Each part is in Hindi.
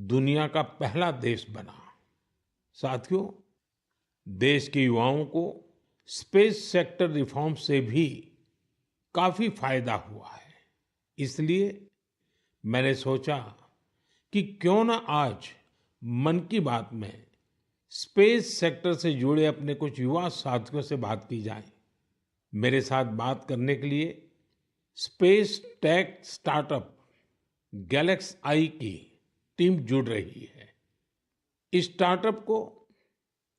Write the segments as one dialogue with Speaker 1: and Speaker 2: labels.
Speaker 1: दुनिया का पहला देश बना। साथियों, देश के युवाओं को स्पेस सेक्टर रिफॉर्म से भी काफी फायदा हुआ है। इसलिए मैंने सोचा कि क्यों ना आज मन की बात में स्पेस सेक्टर से जुड़े अपने कुछ युवा साथियों से बात की जाए। मेरे साथ बात करने के लिए स्पेस टेक स्टार्टअप गैलेक्स आई की टीम जुड़ रही है। इस स्टार्टअप को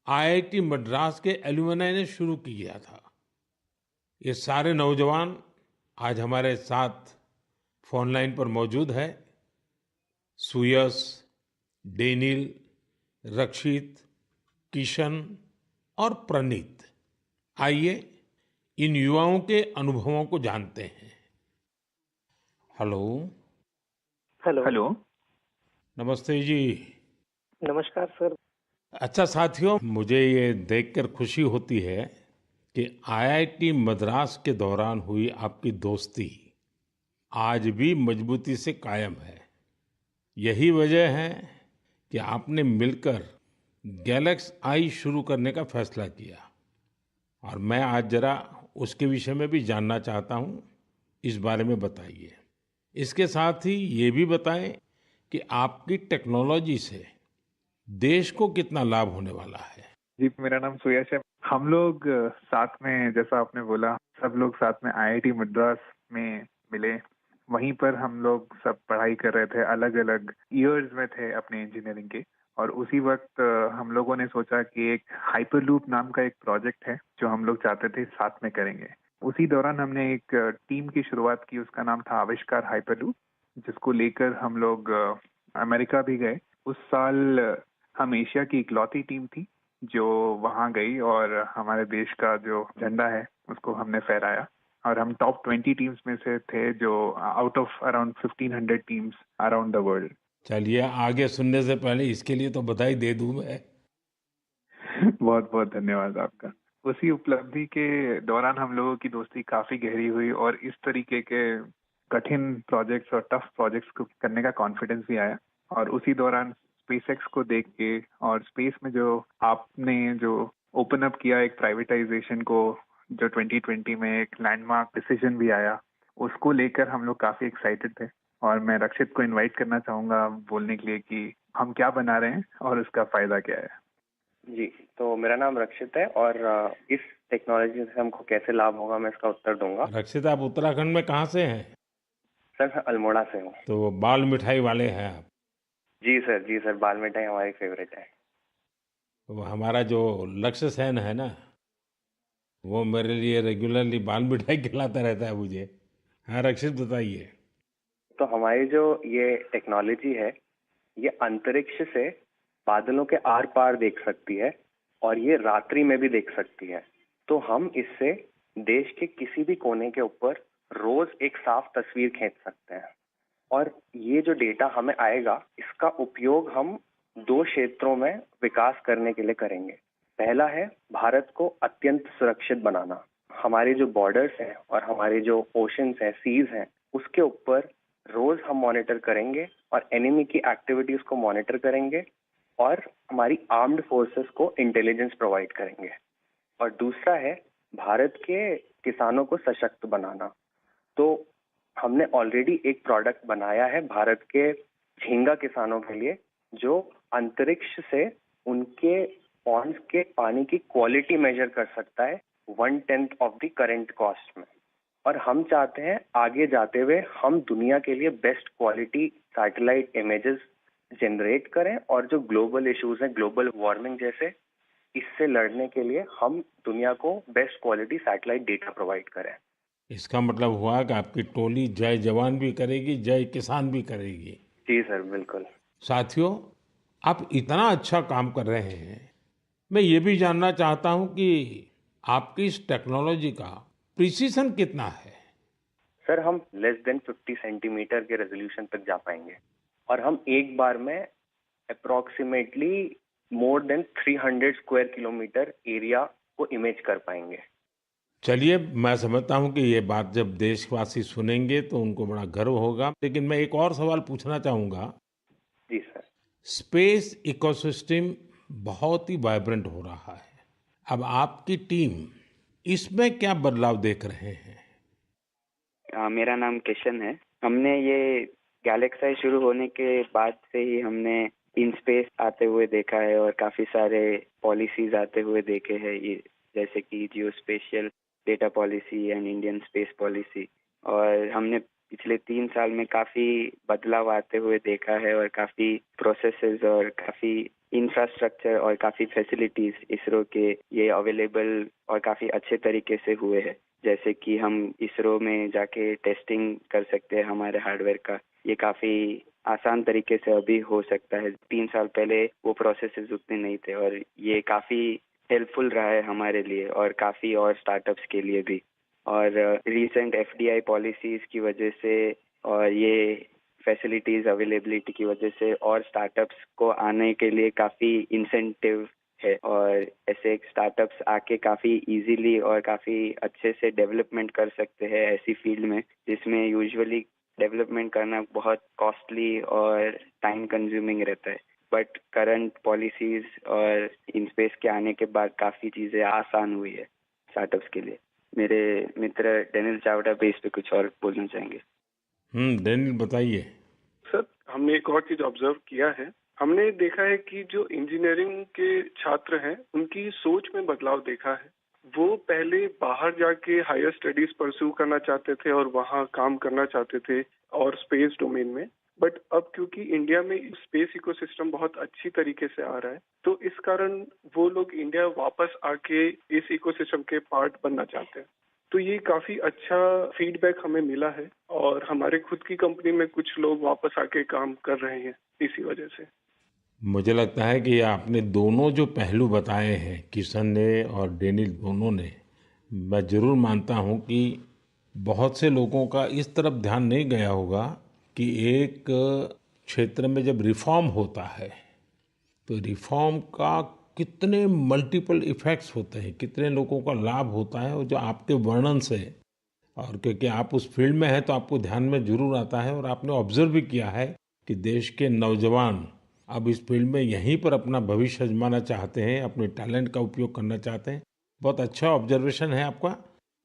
Speaker 1: आईआईटी मद्रास के एलुमनाई ने शुरू किया था। ये सारे नौजवान आज हमारे साथ फोन लाइन पर मौजूद है। सुयश, डेनिल, रक्षित, किशन और प्रणीत। आइए इन युवाओं के अनुभवों को जानते हैं। हेलो।
Speaker 2: हेलो।
Speaker 3: हेलो।
Speaker 1: नमस्ते जी।
Speaker 2: नमस्कार सर।
Speaker 1: अच्छा साथियों, मुझे ये देखकर खुशी होती है कि आईआईटी मद्रास के दौरान हुई आपकी दोस्ती आज भी मजबूती से कायम है। यही वजह है कि आपने मिलकर गैलेक्स आई शुरू करने का फैसला किया। और मैं आज जरा उसके विषय में भी जानना चाहता हूँ। इस बारे में बताइए। इसके साथ ही ये भी बताएं कि आपकी टेक्नोलॉजी से देश को कितना लाभ होने वाला है।
Speaker 3: जी, मेरा नाम सुयश है। हम लोग साथ में, जैसा आपने बोला, सब लोग साथ में आईआईटी मद्रास में मिले। वहीं पर हम लोग सब पढ़ाई कर रहे थे, अलग अलग ईयर्स में थे अपने इंजीनियरिंग के। और उसी वक्त हम लोगों ने सोचा कि एक हाइपरलूप नाम का एक प्रोजेक्ट है जो हम लोग चाहते थे साथ में करेंगे। उसी दौरान हमने एक टीम की शुरुआत की, उसका नाम था आविष्कार हाइपरलूप, जिसको लेकर हम लोग अमेरिका भी गए। उस साल हम एशिया की इकलौती टीम थी जो वहां गई और हमारे देश का जो झंडा है उसको हमने फहराया। और हम टॉप 20 टीम्स में से थे, जो out of around 1500 teams around the world.
Speaker 1: चलिए, आगे सुनने से पहले इसके लिए तो बधाई दे दूं मैं।
Speaker 3: बहुत बहुत धन्यवाद आपका। उसी उपलब्धि के दौरान हम लोगों की दोस्ती काफी गहरी हुई और इस तरीके के कठिन प्रोजेक्ट्स और टफ प्रोजेक्ट्स को करने का कॉन्फिडेंस भी आया। और उसी दौरान स्पेसएक्स को देख के और स्पेस में जो आपने जो ओपन अप किया एक प्राइवेटाइजेशन को, जो 2020 में एक लैंडमार्क डिसीजन भी आया, उसको लेकर हम लोग काफी एक्साइटेड थे। और मैं रक्षित को इनवाइट करना चाहूंगा बोलने के लिए कि हम क्या बना रहे हैं और उसका फायदा क्या है।
Speaker 2: जी, तो मेरा नाम रक्षित है और इस टेक्नोलॉजी से हमको कैसे लाभ होगा मैं इसका उत्तर दूंगा।
Speaker 1: रक्षित, आप उत्तराखंड में कहाँ से हैं?
Speaker 2: सर, मैं अल्मोड़ा से हूँ।
Speaker 1: तो बाल मिठाई वाले हैं आप?
Speaker 2: जी सर, बाल मिठाई हमारी फेवरेट है।
Speaker 1: तो हमारा जो लक्ष्य सेन है ना, वो मेरे लिए रेगुलरली बाल मिठाई खिलाता रहता है मुझे। हाँ रक्षित, बताइए।
Speaker 2: तो हमारी जो ये टेक्नोलॉजी है, ये अंतरिक्ष से बादलों के आर पार देख सकती है और ये रात्रि में भी देख सकती है। तो हम इससे देश के किसी भी कोने के ऊपर रोज एक साफ तस्वीर खींच सकते हैं। और ये जो डेटा हमें आएगा, इसका उपयोग हम दो क्षेत्रों में विकास करने के लिए करेंगे। पहला है भारत को अत्यंत सुरक्षित बनाना। हमारे जो बॉर्डर्स हैं और हमारे जो ओशंस हैं, सीज हैं, उसके ऊपर रोज हम मॉनिटर करेंगे और एनिमी की एक्टिविटीज को मॉनिटर करेंगे और हमारी आर्म्ड फोर्सेस को इंटेलिजेंस प्रोवाइड करेंगे। और दूसरा है भारत के किसानों को सशक्त बनाना। तो हमने ऑलरेडी एक प्रोडक्ट बनाया है भारत के झींगा किसानों के लिए, जो अंतरिक्ष से उनके पॉन्ड्स के पानी की क्वालिटी मेजर कर सकता है 1/10 ऑफ द करंट कॉस्ट में। और हम चाहते हैं आगे जाते हुए हम दुनिया के लिए best quality satellite images generate करें और जो ग्लोबल इश्यूज हैं, ग्लोबल वार्मिंग जैसे, इससे लड़ने के लिए हम दुनिया को best quality satellite data provide करें।
Speaker 1: इसका मतलब हुआ कि आपकी टोली जय जवान भी करेगी, जय किसान भी करेगी।
Speaker 2: जी सर, बिल्कुल।
Speaker 1: साथियों, आप इतना अच्छा काम कर रहे हैं। मैं ये भी जानना चाहता हूँ कि आपकी इस टेक्नोलॉजी का प्रिसीजन कितना है।
Speaker 2: सर, हम लेस देन 50 सेंटीमीटर के रेजोल्यूशन तक जा पाएंगे और हम एक बार में approximately more than 300 square kilometre area को इमेज कर पाएंगे।
Speaker 1: चलिए, मैं समझता हूँ कि ये बात जब देशवासी सुनेंगे तो उनको बड़ा गर्व होगा। लेकिन मैं एक और सवाल पूछना चाहूँगा
Speaker 2: जी सर।
Speaker 1: स्पेस इकोसिस्टम बहुत ही वाइब्रेंट हो रहा है। अब आपकी टीम इसमें क्या बदलाव देख रहे हैं?
Speaker 4: मेरा नाम किशन है। हमने ये गैलेक्साई शुरू होने के बाद से ही हमने इन स्पेस आते हुए देखा है और काफी सारे पॉलिसीज आते हुए देखे हैं, ये जैसे कि geospatial data policy and Indian space policy. और हमने पिछले 3 साल में काफी बदलाव आते हुए देखा है और काफी प्रोसेसेस और काफी इंफ्रास्ट्रक्चर और काफी फैसिलिटीज इसरो के ये अवेलेबल और काफी अच्छे तरीके से हुए हैं। जैसे कि हम इसरो में जाके टेस्टिंग कर सकते हैं हमारे हार्डवेयर का, ये काफी आसान तरीके से अभी हो सकता है। 3 साल पहले वो प्रोसेसेस उतने नहीं थे और ये काफी हेल्पफुल रहा है हमारे लिए और काफी और स्टार्टअप्स के लिए भी। और रीसेंट एफडीआई पॉलिसीज की वजह से और ये फैसिलिटीज अवेलेबिलिटी की वजह से और स्टार्टअप्स को आने के लिए काफी इंसेंटिव है और ऐसे स्टार्टअप्स आके काफी इजीली और काफी अच्छे से डेवलपमेंट कर सकते हैं ऐसी फील्ड में जिसमें यूजुअली डेवलपमेंट करना बहुत कॉस्टली और टाइम कंज्यूमिंग रहता है। बट करंट पॉलिसीज और इन स्पेस के आने के बाद काफी चीजें आसान हुई है स्टार्टअप्स के लिए। मेरे मित्र डेनियल चावड़ा भी इस पे कुछ और बोलना चाहेंगे।
Speaker 1: डेनियल बताइए।
Speaker 5: सर, हमने एक और चीज ऑब्जर्व किया है। हमने देखा है कि जो इंजीनियरिंग के छात्र हैं उनकी सोच में बदलाव देखा है। वो पहले बाहर जाके हायर स्टडीज परस्यू करना चाहते थे और वहाँ काम करना चाहते थे और स्पेस डोमेन में। बट अब क्योंकि इंडिया में स्पेस इकोसिस्टम बहुत अच्छी तरीके से आ रहा है तो इस कारण वो लोग इंडिया वापस आके इस इकोसिस्टम के पार्ट बनना चाहते हैं। तो ये काफी अच्छा फीडबैक हमें मिला है और हमारे खुद की कंपनी में कुछ लोग वापस आके काम कर रहे हैं इसी वजह से।
Speaker 1: मुझे लगता है कि आपने दोनों जो पहलू बताए हैं, किशन ने और डेनियल दोनों ने, मैं जरूर मानता हूं कि बहुत से लोगों का इस तरफ ध्यान नहीं गया होगा कि एक क्षेत्र में जब रिफॉर्म होता है तो रिफॉर्म का कितने मल्टीपल इफेक्ट्स होते हैं, कितने लोगों का लाभ होता है। और जो आपके वर्णन से, और क्योंकि आप उस फील्ड में हैं तो आपको ध्यान में जरूर आता है और आपने ऑब्जर्व भी किया है कि देश के नौजवान अब इस फील्ड में यहीं पर अपना भविष्य आजमाना चाहते हैं, अपने टैलेंट का उपयोग करना चाहते हैं। बहुत अच्छा ऑब्जर्वेशन है आपका।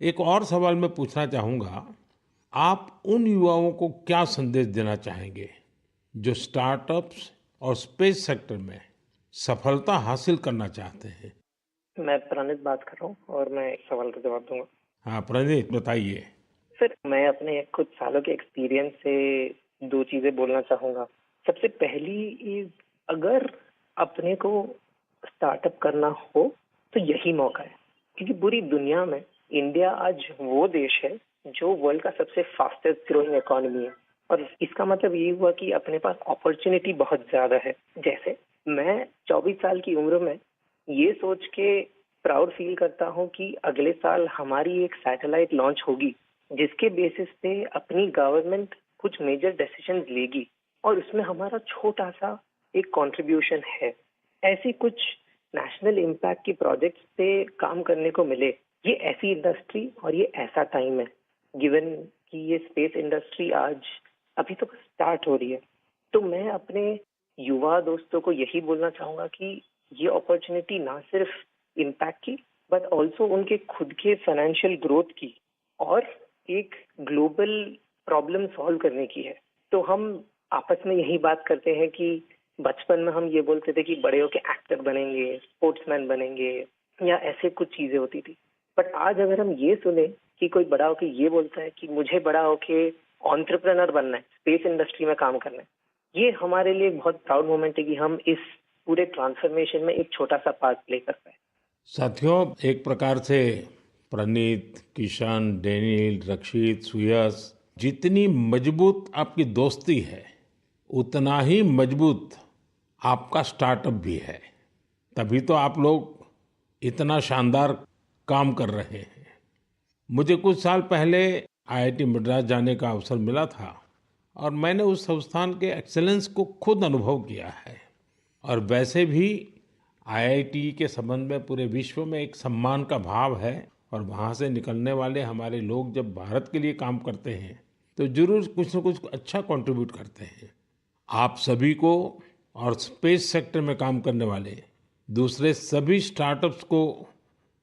Speaker 1: एक और सवाल मैं पूछना चाहूँगा, आप उन युवाओं को क्या संदेश देना चाहेंगे जो स्टार्टअप्स और स्पेस सेक्टर में सफलता हासिल करना चाहते हैं?
Speaker 6: मैं प्रणीत बात कर रहा हूँ और मैं इस सवाल का जवाब दूंगा।
Speaker 1: हाँ प्रणीत, बताइए।
Speaker 6: सर, मैं अपने कुछ सालों के एक्सपीरियंस से 2 चीजें बोलना चाहूंगा। सबसे पहली इज, अगर अपने को स्टार्टअप करना हो तो यही मौका है, क्योंकि पूरी दुनिया में इंडिया आज वो देश है जो वर्ल्ड का सबसे फास्टेस्ट ग्रोइंग इकोनॉमी है। और इसका मतलब ये हुआ कि अपने पास अपॉर्चुनिटी बहुत ज्यादा है। जैसे मैं 24 साल की उम्र में ये सोच के प्राउड फील करता हूँ कि अगले साल हमारी एक सैटेलाइट लॉन्च होगी जिसके बेसिस पे अपनी गवर्नमेंट कुछ मेजर डिसीजंस लेगी और उसमें हमारा छोटा सा एक कंट्रीब्यूशन है। ऐसी कुछ नेशनल इम्पैक्ट की प्रोजेक्ट्स पे काम करने को मिले, ये ऐसी इंडस्ट्री और ये ऐसा टाइम है, गिवन कि ये स्पेस इंडस्ट्री आज अभी तो स्टार्ट हो रही है। तो मैं अपने युवा दोस्तों को यही बोलना चाहूंगा कि ये अपॉर्चुनिटी ना सिर्फ इम्पैक्ट की बट ऑल्सो उनके खुद के फाइनेंशियल ग्रोथ की और एक ग्लोबल प्रॉब्लम सॉल्व करने की है। तो हम आपस में यही बात करते हैं कि बचपन में हम ये बोलते थे कि बड़े होके एक्टर बनेंगे, स्पोर्ट्समैन बनेंगे या ऐसे कुछ चीजें होती थी। बट आज अगर हम ये सुने कि कोई बड़ा होके ये बोलता है कि मुझे बड़ा होके एंटरप्रेन्योर बनना है, स्पेस इंडस्ट्री में काम करना है, ये हमारे लिए बहुत प्राउड मोमेंट है कि हम इस पूरे ट्रांसफॉर्मेशन में एक छोटा सा पार्ट प्ले कर पाए।
Speaker 1: साथियों, एक प्रकार से प्रणीत, किशन, डेनियल, रक्षित, सुयश, जितनी मजबूत आपकी दोस्ती है उतना ही मजबूत आपका स्टार्टअप भी है। तभी तो आप लोग इतना शानदार काम कर रहे हैं। मुझे कुछ साल पहले आईआईटी मद्रास जाने का अवसर मिला था और मैंने उस संस्थान के एक्सेलेंस को खुद अनुभव किया है। और वैसे भी आईआईटी के संबंध में पूरे विश्व में एक सम्मान का भाव है और वहाँ से निकलने वाले हमारे लोग जब भारत के लिए काम करते हैं तो जरूर कुछ न कुछ अच्छा कंट्रीब्यूट करते हैं। आप सभी को और स्पेस सेक्टर में काम करने वाले दूसरे सभी स्टार्टअप्स को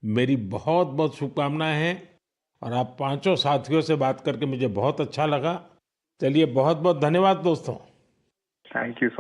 Speaker 1: मेरी बहुत बहुत शुभकामनाएं हैं। और आप पांचों साथियों से बात करके मुझे बहुत अच्छा लगा। चलिए, बहुत बहुत धन्यवाद दोस्तों।
Speaker 3: Thank you so much.